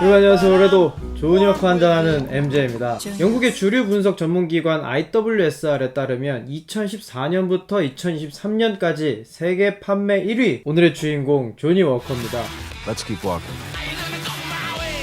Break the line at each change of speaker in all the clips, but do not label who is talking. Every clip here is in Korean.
안녕하세요. 올해도 좋은 워커 한잔하는 MJ입니다. 영국의 주류 분석 전문기관 IWSR에 따르면 2014년부터 2023년까지 세계 판매 1위, 오늘의 주인공 조니 워커입니다.
Let's keep walking.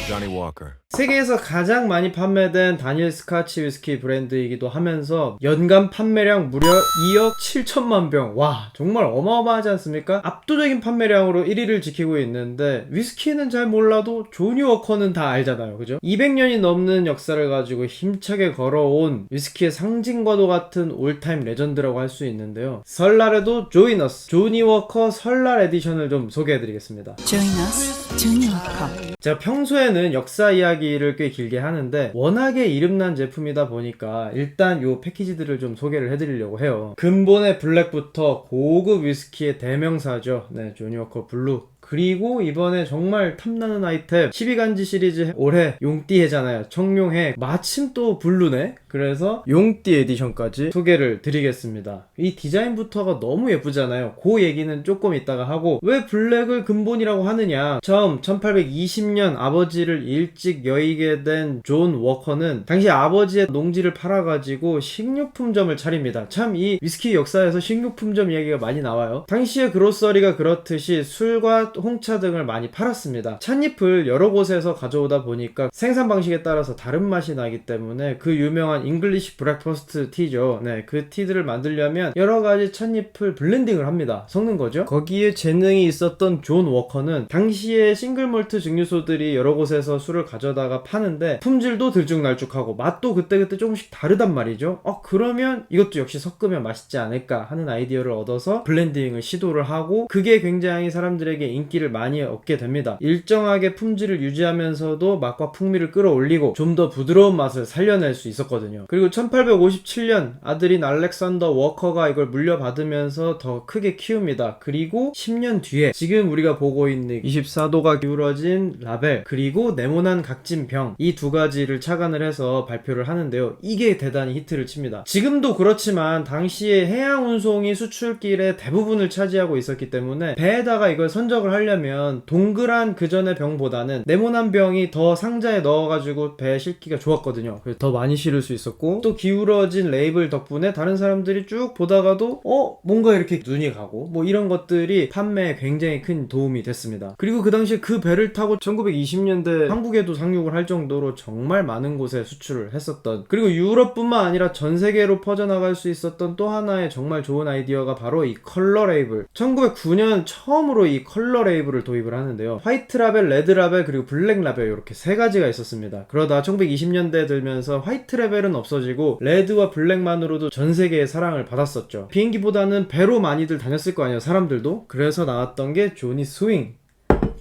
Johnny Walker.
세계에서 가장 많이 판매된 단일 스카치 위스키 브랜드이기도 하면서 연간 판매량 무려 2억 7천만 병. 와, 정말 어마어마하지 않습니까? 압도적인 판매량으로 1위를 지키고 있는데 위스키는 잘 몰라도 조니 워커는 다 알잖아요, 그죠? 200년이 넘는 역사를 가지고 힘차게 걸어온 위스키의 상징과도 같은 올타임 레전드라고 할 수 있는데요. 설날에도 조인 어스 조니 워커 설날 에디션을 좀 소개해드리겠습니다.
Join us, 조니 워커.
제가 평소에는 역사 이야기를 꽤 길게 하는데 워낙에 이름난 제품이다 보니까 일단 요 패키지들을 좀 소개를 해드리려고 해요. 근본의 블랙부터 고급 위스키의 대명사죠. 네, 조니 워커 블루. 그리고 이번에 정말 탐나는 아이템 12간지 시리즈 올해 용띠해잖아요. 청룡해. 마침 또 블루네. 그래서 용띠 에디션까지 소개를 드리겠습니다. 이 디자인부터가 너무 예쁘잖아요. 그 얘기는 조금 이따가 하고, 왜 블랙을 근본이라고 하느냐. 처음 1820년 아버지를 일찍 여의게 된 존 워커는 당시 아버지의 농지를 팔아가지고 식료품점을 차립니다. 참 이 위스키 역사에서 식료품점 이야기가 많이 나와요. 당시에 그로서리가 그렇듯이 술과 홍차 등을 많이 팔았습니다. 찻잎을 여러 곳에서 가져오다 보니까 생산 방식에 따라서 다른 맛이 나기 때문에 그 유명한 잉글리시 브렉퍼스트 티죠. 네, 그 티들을 만들려면 여러 가지 찻잎을 블렌딩을 합니다. 섞는 거죠. 거기에 재능이 있었던 존 워커는 당시에 싱글몰트 증류소들이 여러 곳에서 술을 가져다가 파는데 품질도 들쭉날쭉하고 맛도 그때그때 조금씩 다르단 말이죠. 그러면 이것도 역시 섞으면 맛있지 않을까 하는 아이디어를 얻어서 블렌딩을 시도를 하고, 그게 굉장히 사람들에게 인기를 많이 얻게 됩니다. 일정하게 품질을 유지하면서도 맛과 풍미를 끌어올리고 좀 더 부드러운 맛을 살려낼 수 있었거든요. 그리고 1857년 아들인 알렉산더 워커가 이걸 물려받으면서 더 크게 키웁니다. 그리고 10년 뒤에 지금 우리가 보고 있는 24도가 기울어진 라벨, 그리고 네모난 각진 병, 이 두 가지를 착안을 해서 발표를 하는데요. 이게 대단히 히트를 칩니다. 지금도 그렇지만 당시에 해양 운송이 수출길의 대부분을 차지하고 있었기 때문에 배에다가 이걸 선적을 하려면 동그란 그전의 병보다는 네모난 병이 더 상자에 넣어가지고 배에 실기가 좋았거든요. 그래서 더 많이 실을 수 있었고, 또 기울어진 레이블 덕분에 다른 사람들이 쭉 보다가도 뭔가 이렇게 눈이 가고 뭐 이런 것들이 판매에 굉장히 큰 도움이 됐습니다. 그리고 그 당시에 그 배를 타고 1920년대 한국에도 상륙을 할 정도로 정말 많은 곳에 수출을 했었던, 그리고 유럽뿐만 아니라 전 세계로 퍼져나갈 수 있었던 또 하나의 정말 좋은 아이디어가 바로 이 컬러 레이블. 1909년 처음으로 이 컬러 레이블을 도입을 하는데요. 화이트 라벨, 레드 라벨, 그리고 블랙 라벨, 이렇게 세 가지가 있었습니다. 그러다 1920년대에 들면서 화이트 라벨은 없어지고 레드와 블랙만으로도 전 세계의 사랑을 받았었죠. 비행기보다는 배로 많이들 다녔을 거 아니에요, 사람들도. 그래서 나왔던 게 조니 스윙.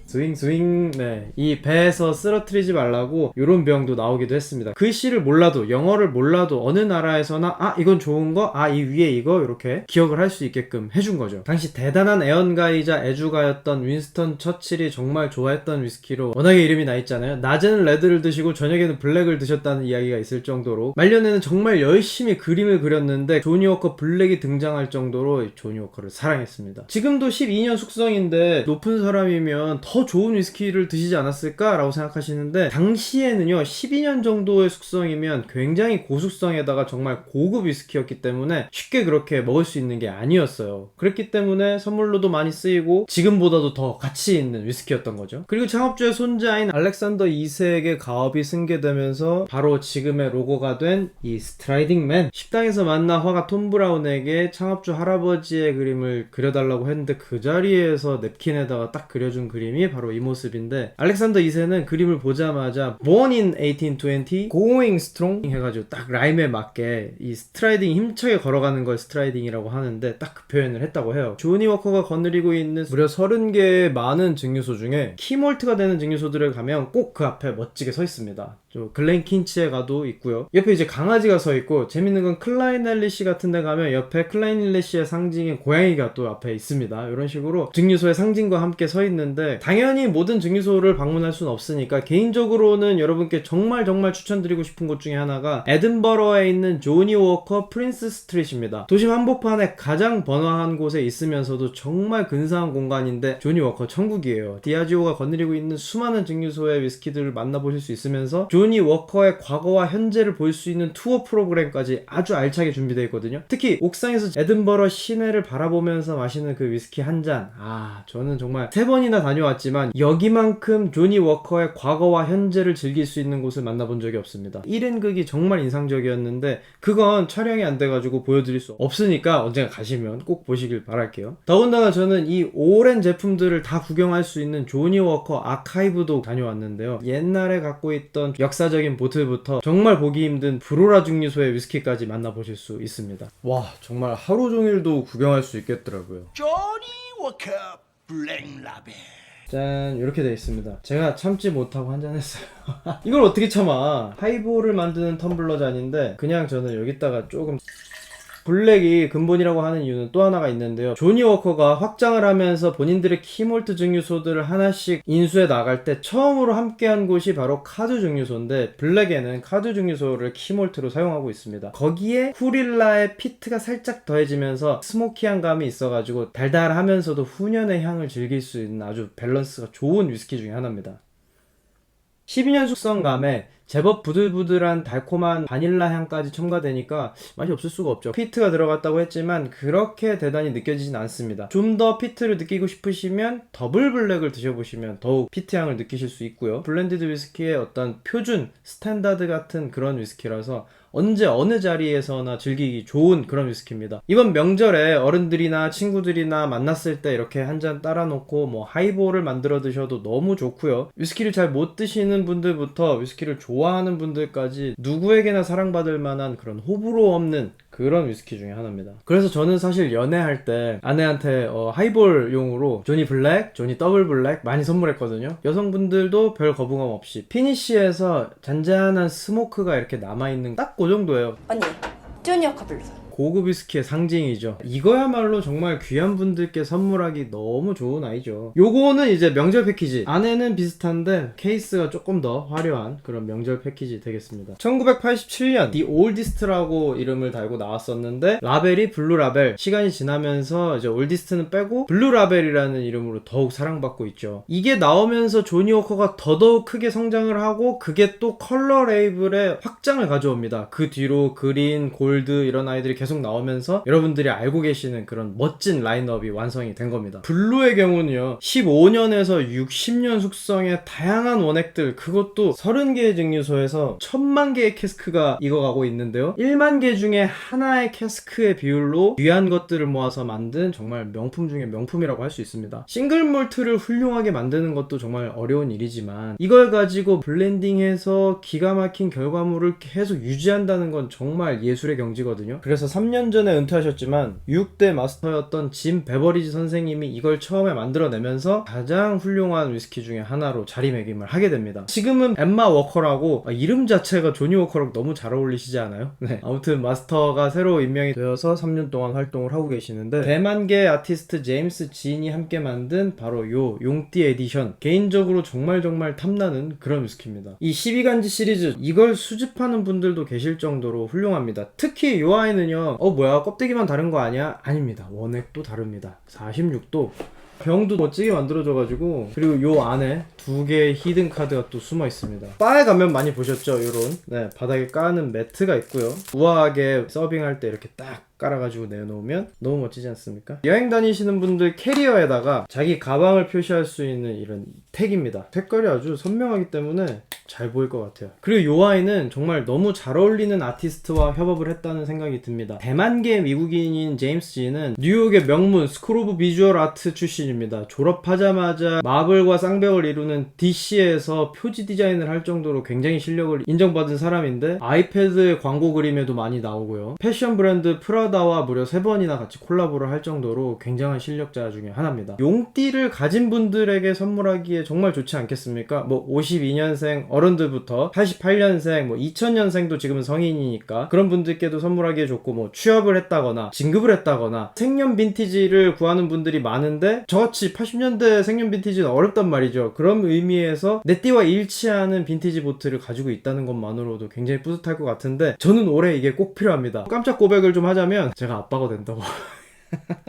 스윙. 네, 이 배에서 쓰러뜨리지 말라고 요런 병도 나오기도 했습니다. 글씨를 몰라도, 영어를 몰라도 어느 나라에서나 이건 좋은 거, 이 위에 이거, 이렇게 기억을 할 수 있게끔 해준 거죠. 당시 대단한 애언가이자 애주가였던 윈스턴 처칠이 정말 좋아했던 위스키로 워낙에 이름이 나 있잖아요. 낮에는 레드를 드시고 저녁에는 블랙을 드셨다는 이야기가 있을 정도로, 말년에는 정말 열심히 그림을 그렸는데 조니 워커 블랙이 등장할 정도로 조니 워커를 사랑했습니다. 지금도 12년 숙성인데 높은 사람이면 더 좋은 위스키를 드시지 않았을까? 라고 생각하시는데, 당시에는요 12년 정도의 숙성이면 굉장히 고숙성에다가 정말 고급 위스키였기 때문에 쉽게 그렇게 먹을 수 있는 게 아니었어요. 그랬기 때문에 선물로도 많이 쓰이고 지금보다도 더 가치 있는 위스키였던 거죠. 그리고 창업주의 손자인 알렉산더 2세에게 가업이 승계되면서 바로 지금의 로고가 된 이 스트라이딩 맨, 식당에서 만나 화가 톰 브라운에게 창업주 할아버지의 그림을 그려달라고 했는데 그 자리에서 냅킨에다가 딱 그려준 그림이 바로 이 모습인데, 알렉산더 2세는 그림을 보자마자 Born in 1820, Going Strong 해가지고 딱 라임에 맞게 이 스트라이딩, 힘차게 걸어가는 걸 스트라이딩이라고 하는데 딱 그 표현을 했다고 해요. 조니 워커가 거느리고 있는 무려 30개의 많은 증류소 중에 키몰트가 되는 증류소들을 가면 꼭 그 앞에 멋지게 서 있습니다. 저 글렌 킨치에 가도 있고요. 옆에 이제 강아지가 서 있고, 재밌는 건 클라인 앨리시 같은 데 가면 옆에 클라인 앨리시의 상징인 고양이가 또 앞에 있습니다. 이런 식으로 증류소의 상징과 함께 서 있는데, 당연히 모든 증류소를 방문할 수는 없으니까 개인적으로는 여러분께 정말 추천드리고 싶은 곳 중에 하나가 에든버러에 있는 조니 워커 프린스 스트릿입니다. 도심 한복판에 가장 번화한 곳에 있으면서도 정말 근사한 공간인데 조니 워커 천국이에요. 디아지오가 거느리고 있는 수많은 증류소의 위스키들을 만나보실 수 있으면서 조니 워커의 과거와 현재를 볼 수 있는 투어 프로그램까지 아주 알차게 준비되어 있거든요. 특히 옥상에서 에든버러 시내를 바라보면서 마시는 그 위스키 한 잔, 저는 정말 3번이나 다녀왔지만 여기만큼 조니 워커의 과거와 현재를 즐길 수 있는 곳을 만나본 적이 없습니다. 1인극이 정말 인상적이었는데 그건 촬영이 안 돼가지고 보여드릴 수 없으니까 언젠가 가시면 꼭 보시길 바랄게요. 더군다나 저는 이 오랜 제품들을 다 구경할 수 있는 조니 워커 아카이브도 다녀왔는데요. 옛날에 갖고 있던 역사적인 보틀부터 정말 보기 힘든 브로라 증류소의 위스키까지 만나보실 수 있습니다. 와, 정말 하루 종일도 구경할 수 있겠더라고요.
조니 워커 블랙라벨.
짠, 이렇게 되어 있습니다. 제가 참지 못하고 한잔했어요. 이걸 어떻게 참아. 하이볼을 만드는 텀블러 잔인데 그냥 저는 여기다가 조금, 블랙이 근본이라고 하는 이유는 또 하나가 있는데요. 조니 워커가 확장을 하면서 본인들의 키몰트 증류소들을 하나씩 인수해 나갈 때 처음으로 함께한 곳이 바로 카두 증류소인데, 블랙에는 카두 증류소를 키몰트로 사용하고 있습니다. 거기에 후릴라의 피트가 살짝 더해지면서 스모키한 감이 있어가지고 달달하면서도 훈연의 향을 즐길 수 있는 아주 밸런스가 좋은 위스키 중에 하나입니다. 12년 숙성감에 제법 부들부들한 달콤한 바닐라 향까지 첨가되니까 맛이 없을 수가 없죠. 피트가 들어갔다고 했지만 그렇게 대단히 느껴지진 않습니다. 좀 더 피트를 느끼고 싶으시면 더블 블랙을 드셔보시면 더욱 피트 향을 느끼실 수 있고요. 블렌디드 위스키의 어떤 표준, 스탠다드 같은 그런 위스키라서 언제 어느 자리에서나 즐기기 좋은 그런 위스키입니다. 이번 명절에 어른들이나 친구들이나 만났을 때 이렇게 한 잔 따라 놓고 뭐 하이볼을 만들어 드셔도 너무 좋고요. 위스키를 잘 못 드시는 분들부터 위스키를 좋아하는 분들까지 누구에게나 사랑받을 만한 그런 호불호 없는 그런 위스키 중에 하나입니다. 그래서 저는 사실 연애할 때 아내한테 하이볼용으로 조니 블랙, 조니 더블 블랙 많이 선물했거든요. 여성분들도 별 거부감 없이 피니쉬에서 잔잔한 스모크가 이렇게 남아있는 딱 그 정도예요.
언니, 조니 워커 불러서.
고급 위스키의 상징이죠. 이거야말로 정말 귀한 분들께 선물하기 너무 좋은 아이죠. 요거는 이제 명절 패키지. 안에는 비슷한데 케이스가 조금 더 화려한 그런 명절 패키지 되겠습니다. 1987년 The Oldest라고 이름을 달고 나왔었는데 라벨이 블루 라벨. 시간이 지나면서 이제 올디스트는 빼고 블루 라벨이라는 이름으로 더욱 사랑받고 있죠. 이게 나오면서 조니 워커가 더더욱 크게 성장을 하고 그게 또 컬러 레이블의 확장을 가져옵니다. 그 뒤로 그린, 골드 이런 아이들이 계속 나오면서 여러분들이 알고 계시는 그런 멋진 라인업이 완성이 된 겁니다. 블루의 경우는요, 15년에서 60년 숙성의 다양한 원액들, 그것도 30개의 증류소에서 1000만 개의 캐스크가 익어가고 있는데요. 1만 개 중에 하나의 캐스크의 비율로 귀한 것들을 모아서 만든 정말 명품 중에 명품이라고 할 수 있습니다. 싱글 몰트를 훌륭하게 만드는 것도 정말 어려운 일이지만 이걸 가지고 블렌딩해서 기가 막힌 결과물을 계속 유지한다는 건 정말 예술의 경지거든요. 그래서 3년 전에 은퇴하셨지만 6대 마스터였던 짐 베버리지 선생님이 이걸 처음에 만들어내면서 가장 훌륭한 위스키 중에 하나로 자리매김을 하게 됩니다. 지금은 엠마 워커라고, 이름 자체가 조니 워커랑 너무 잘 어울리시지 않아요? 네. 아무튼 마스터가 새로 임명이 되어서 3년 동안 활동을 하고 계시는데, 대만계 아티스트 제임스 진이 함께 만든 바로 요 용띠 에디션, 개인적으로 정말 탐나는 그런 위스키입니다. 이 12간지 시리즈, 이걸 수집하는 분들도 계실 정도로 훌륭합니다. 특히 요 아이는요, 뭐야 껍데기만 다른 거 아니야? 아닙니다. 원액도 다릅니다. 46도. 병도 멋지게 만들어져가지고, 그리고 요 안에 2개의 히든 카드가 또 숨어 있습니다. 바에 가면 많이 보셨죠? 요런 바닥에 까는 매트가 있고요. 우아하게 서빙할 때 이렇게 딱 깔아가지고 내놓으면 너무 멋지지 않습니까? 여행 다니시는 분들 캐리어에다가 자기 가방을 표시할 수 있는 이런 택입니다. 색깔이 아주 선명하기 때문에 잘 보일 것 같아요. 그리고 요 아이는 정말 너무 잘 어울리는 아티스트와 협업을 했다는 생각이 듭니다. 대만계 미국인인 제임스 진은 뉴욕의 명문 스쿨 오브 비주얼 아트 출신입니다. 졸업하자마자 마블과 쌍벽을 이루는 DC에서 표지 디자인을 할 정도로 굉장히 실력을 인정받은 사람인데, 아이패드의 광고 그림에도 많이 나오고요. 패션 브랜드 프라다와 무려 3번이나 같이 콜라보를 할 정도로 굉장한 실력자 중에 하나입니다. 용띠를 가진 분들에게 선물하기에 정말 좋지 않겠습니까? 52년생 어른들부터 88년생, 뭐 2000년생도 지금은 성인이니까 그런 분들께도 선물하기에 좋고, 뭐 취업을 했다거나 진급을 했다거나 생년 빈티지를 구하는 분들이 많은데 저같이 80년대 생년 빈티지는 어렵단 말이죠. 그런 의미에서 내 띠와 일치하는 빈티지 보트를 가지고 있다는 것만으로도 굉장히 뿌듯할 것 같은데, 저는 올해 이게 꼭 필요합니다. 깜짝 고백을 좀 하자면 제가 아빠가 된다고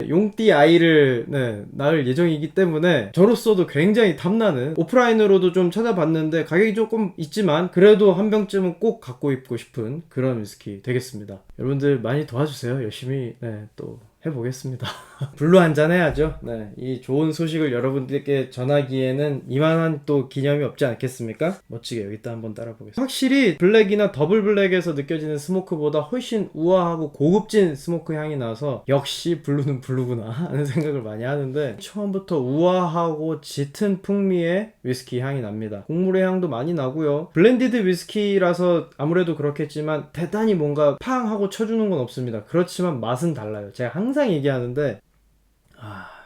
용띠 아이를 낳을 예정이기 때문에 저로서도 굉장히 탐나는, 오프라인으로도 좀 찾아봤는데 가격이 조금 있지만 그래도 한 병쯤은 꼭 갖고 있고 싶은 그런 위스키 되겠습니다. 여러분들 많이 도와주세요. 열심히 또 해보겠습니다. 블루 한잔 해야죠. 이 좋은 소식을 여러분들께 전하기에는 이만한 또 기념이 없지 않겠습니까? 멋지게 여기다 한번 따라보겠습니다. 확실히 블랙이나 더블 블랙에서 느껴지는 스모크보다 훨씬 우아하고 고급진 스모크 향이 나서 역시 블루는 블루구나 하는 생각을 많이 하는데, 처음부터 우아하고 짙은 풍미의 위스키 향이 납니다. 곡물의 향도 많이 나고요. 블렌디드 위스키라서 아무래도 그렇겠지만 대단히 뭔가 팡 하고 쳐주는 건 없습니다. 그렇지만 맛은 달라요. 제가 항상 얘기하는데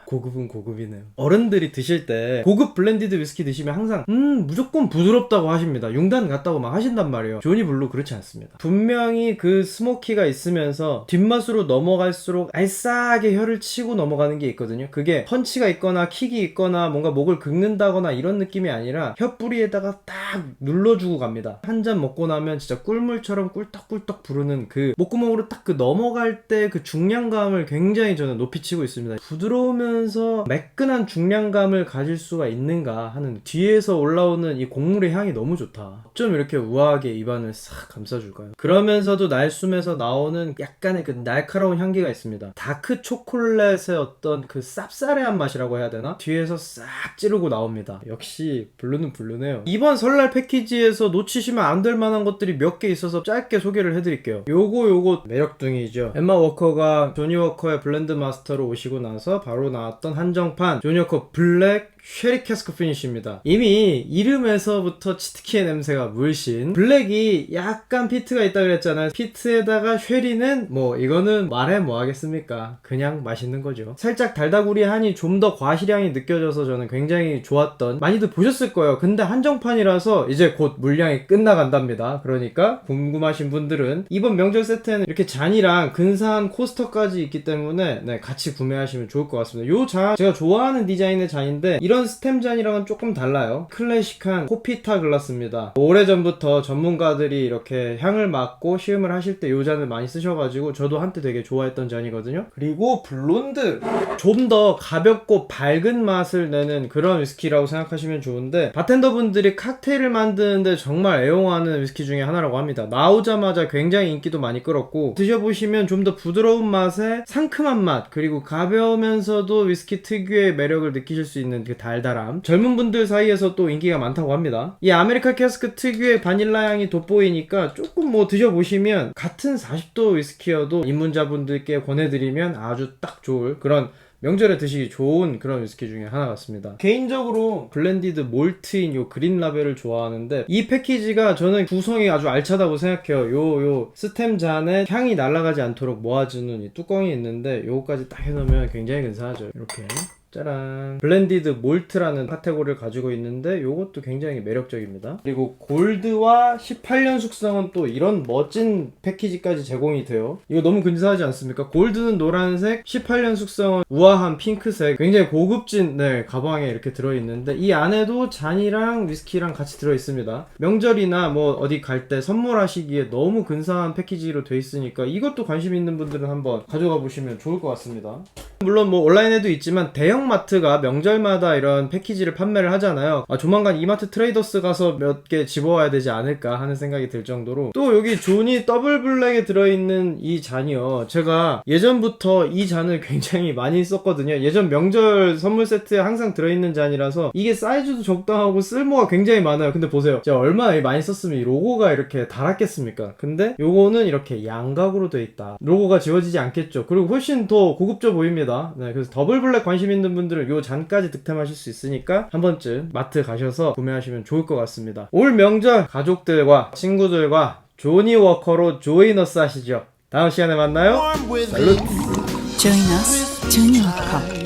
고급은 고급이네요. 어른들이 드실 때 고급 블렌디드 위스키 드시면 항상 무조건 부드럽다고 하십니다. 융단 같다고 막 하신단 말이에요. 조니 블루 그렇지 않습니다. 분명히 그 스모키가 있으면서 뒷맛으로 넘어갈수록 알싸하게 혀를 치고 넘어가는 게 있거든요. 그게 펀치가 있거나 킥이 있거나 뭔가 목을 긁는다거나 이런 느낌이 아니라 혀 뿌리에다가 딱 눌러주고 갑니다. 한 잔 먹고 나면 진짜 꿀물처럼 꿀떡꿀떡 부르는 그 목구멍으로 딱 그 넘어갈 때 그 중량감을 굉장히 저는 높이 치고 있습니다. 부드러우면 매끈한 중량감을 가질 수가 있는가 하는, 뒤에서 올라오는 이 곡물의 향이 너무 좋다. 좀 이렇게 우아하게 입안을 싹 감싸줄까요? 그러면서도 날숨에서 나오는 약간의 그 날카로운 향기가 있습니다. 다크 초콜릿의 어떤 그 쌉싸래한 맛이라고 해야 되나? 뒤에서 싹 찌르고 나옵니다. 역시 블루는 블루네요. 이번 설날 패키지에서 놓치시면 안 될 만한 것들이 몇 개 있어서 짧게 소개를 해드릴게요. 요거 매력둥이죠. 엠마 워커가 조니 워커의 블렌드 마스터로 오시고 나서 바로 나왔던 한정판 조니 워커 블랙 쉐리 캐스크 피니쉬입니다. 이미 이름에서부터 치트키의 냄새가 물씬, 블랙이 약간 피트가 있다 그랬잖아요. 피트에다가 쉐리는 뭐 이거는 말해 뭐 하겠습니까? 그냥 맛있는 거죠. 살짝 달다구리 한이 좀 더 과실향이 느껴져서 저는 굉장히 좋았던, 많이들 보셨을 거예요. 근데 한정판이라서 이제 곧 물량이 끝나간답니다. 그러니까 궁금하신 분들은 이번 명절 세트에는 이렇게 잔이랑 근사한 코스터까지 있기 때문에 같이 구매하시면 좋을 것 같습니다. 요 잔 제가 좋아하는 디자인의 잔인데 이런 스템 잔이랑은 조금 달라요. 클래식한 코피타 글라스입니다. 오래전부터 전문가들이 이렇게 향을 맡고 시음을 하실 때 요 잔을 많이 쓰셔가지고 저도 한때 되게 좋아했던 잔이거든요. 그리고 블론드, 좀 더 가볍고 밝은 맛을 내는 그런 위스키라고 생각하시면 좋은데, 바텐더분들이 칵테일을 만드는데 정말 애용하는 위스키 중에 하나라고 합니다. 나오자마자 굉장히 인기도 많이 끌었고, 드셔보시면 좀 더 부드러운 맛에 상큼한 맛, 그리고 가벼우면서도 위스키 특유의 매력을 느끼실 수 있는 그 달달함, 젊은 분들 사이에서 또 인기가 많다고 합니다. 이 아메리칸 캐스크 특유의 바닐라 향이 돋보이니까 조금 뭐 드셔보시면 같은 40도 위스키여도 입문자분들께 권해드리면 아주 딱 좋을 그런, 명절에 드시기 좋은 그런 위스키 중에 하나 같습니다. 개인적으로 블렌디드 몰트인 요 그린 라벨을 좋아하는데, 이 패키지가 저는 구성이 아주 알차다고 생각해요. 요 스템 잔에 향이 날아가지 않도록 모아주는 이 뚜껑이 있는데 요거까지 딱 해놓으면 굉장히 근사하죠. 이렇게 짜란, 블렌디드 몰트라는 카테고리를 가지고 있는데 요것도 굉장히 매력적입니다. 그리고 골드와 18년 숙성은 또 이런 멋진 패키지까지 제공이 돼요. 이거 너무 근사하지 않습니까? 골드는 노란색, 18년 숙성은 우아한 핑크색, 굉장히 고급진 가방에 이렇게 들어있는데 이 안에도 잔이랑 위스키랑 같이 들어있습니다. 명절이나 뭐 어디 갈 때 선물하시기에 너무 근사한 패키지로 돼 있으니까 이것도 관심 있는 분들은 한번 가져가 보시면 좋을 것 같습니다. 물론 뭐 온라인에도 있지만 대형 마트가 명절마다 이런 패키지를 판매를 하잖아요. 조만간 이마트 트레이더스 가서 몇 개 집어와야 되지 않을까 하는 생각이 들 정도로. 또 여기 조니 더블 블랙에 들어있는 이 잔이요, 제가 예전부터 이 잔을 굉장히 많이 썼거든요. 예전 명절 선물 세트에 항상 들어있는 잔이라서 이게 사이즈도 적당하고 쓸모가 굉장히 많아요. 근데 보세요, 제가 얼마나 많이 썼으면 이 로고가 이렇게 달았겠습니까? 근데 요거는 이렇게 양각으로 돼 있다. 로고가 지워지지 않겠죠. 그리고 훨씬 더 고급져 보입니다. 그래서 더블 블랙 관심 있는 분들은 요 잔까지 득템하실 수 있으니까 한 번쯤 마트 가셔서 구매하시면 좋을 것 같습니다. 올 명절 가족들과 친구들과 조니 워커로 조이너스 하시죠. 다음 시간에 만나요. 살룻.
Join us, Johnny Walker.